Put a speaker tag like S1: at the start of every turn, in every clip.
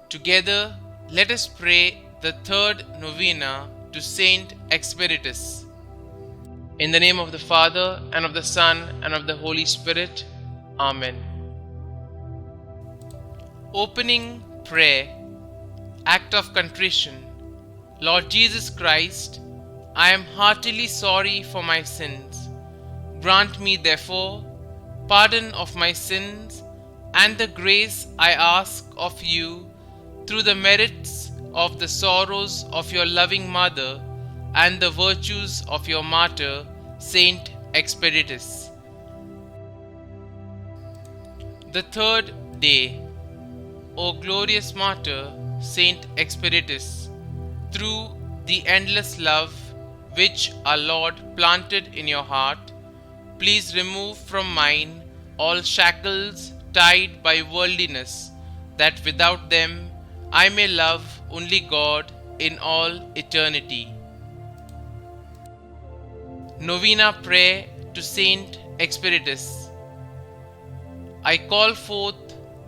S1: Together, let us pray the third novena to St Expeditus. In the name of the Father, and of the Son, and of the Holy Spirit. Amen. Opening prayer. Act of contrition. Lord Jesus Christ, I am heartily sorry for my sins. Grant me, therefore, pardon of my sins and the grace I ask of you through the merits of the sorrows of your loving mother and the virtues of your martyr, St Expeditus. The third day. O glorious martyr, St Expeditus, through the endless love which our Lord planted in your heart, please remove from mine all shackles tied by worldliness, that without them I may love only God in all eternity. Novena Prayer to St Expeditus. I call forth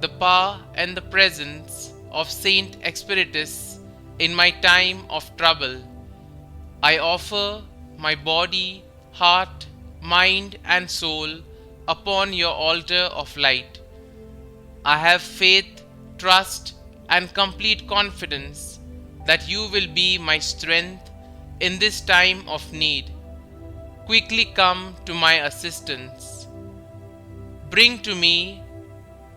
S1: the power and the presence of St Expeditus in my time of trouble. I offer my body, heart, mind and soul upon your altar of light. I have faith, trust and complete confidence that you will be my strength in this time of need. Quickly come to my assistance. Bring to me,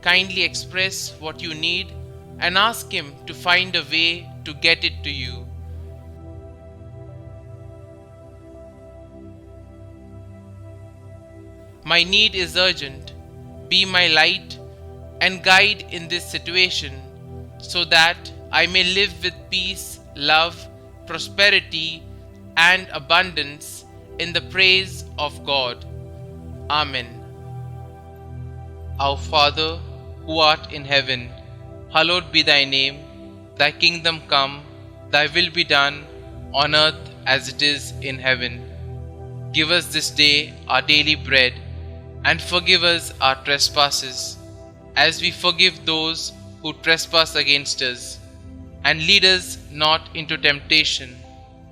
S1: kindly express what you need and ask Him to find a way to get it to you. My need is urgent. Be my light and guide in this situation, so that I may live with peace, love, prosperity, and abundance in the praise of God. Amen. Our Father, who art in heaven, hallowed be thy name. Thy kingdom come, thy will be done, on earth as it is in heaven. Give us this day our daily bread, and forgive us our trespasses, as we forgive those who trespass against us. And lead us not into temptation,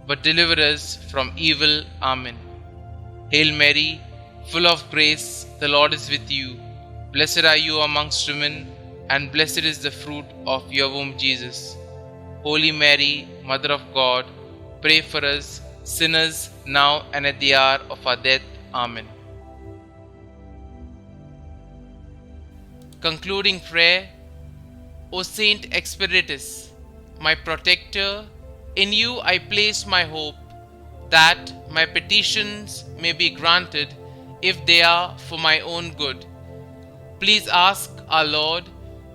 S1: but deliver us from evil. Amen. Hail Mary, full of grace, the Lord is with you. Blessed are you amongst women, and blessed is the fruit of your womb, Jesus. Holy Mary, Mother of God, pray for us sinners, now and at the hour of our death. Amen. Concluding prayer. O Saint Expeditus, my protector, in you I place my hope, that my petitions may be granted if they are for my own good. Please ask our Lord,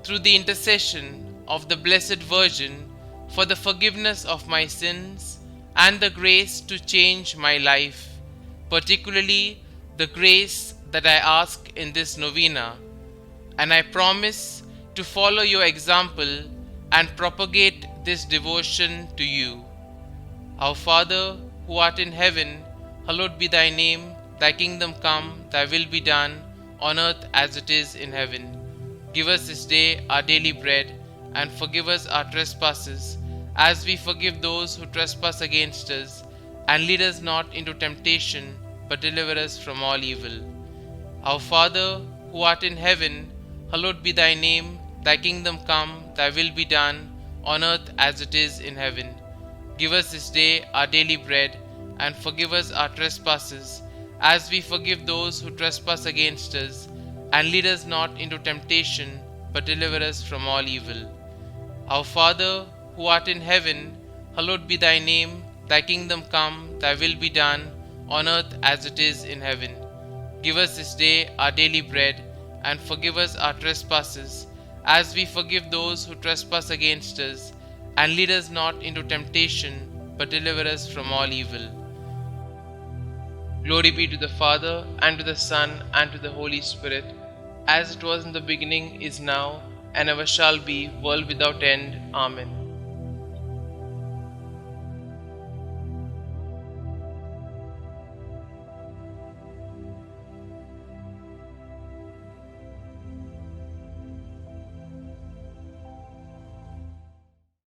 S1: through the intercession of the Blessed Virgin, for the forgiveness of my sins and the grace to change my life, particularly the grace that I ask in this novena. And I promise to follow your example and propagate this devotion to you. Our Father, who art in heaven, hallowed be thy name. Thy kingdom come, thy will be done, on earth as it is in heaven. Give us this day our daily bread, and forgive us our trespasses, as we forgive those who trespass against us. And lead us not into temptation, but deliver us from all evil. Our Father, who art in heaven, hallowed be thy name. Thy kingdom come, thy will be done, on earth as it is in heaven. Give us this day our daily bread, and forgive us our trespasses, as we forgive those who trespass against us. And lead us not into temptation, but deliver us from all evil. Our Father, who art in heaven, hallowed be thy name. Thy kingdom come, thy will be done, on earth as it is in heaven. Give us this day our daily bread, and forgive us our trespasses, as we forgive those who trespass against us. And lead us not into temptation, but deliver us from all evil. Glory be to the Father, and to the Son, and to the Holy Spirit, as it was in the beginning, is now, and ever shall be, world without end. Amen.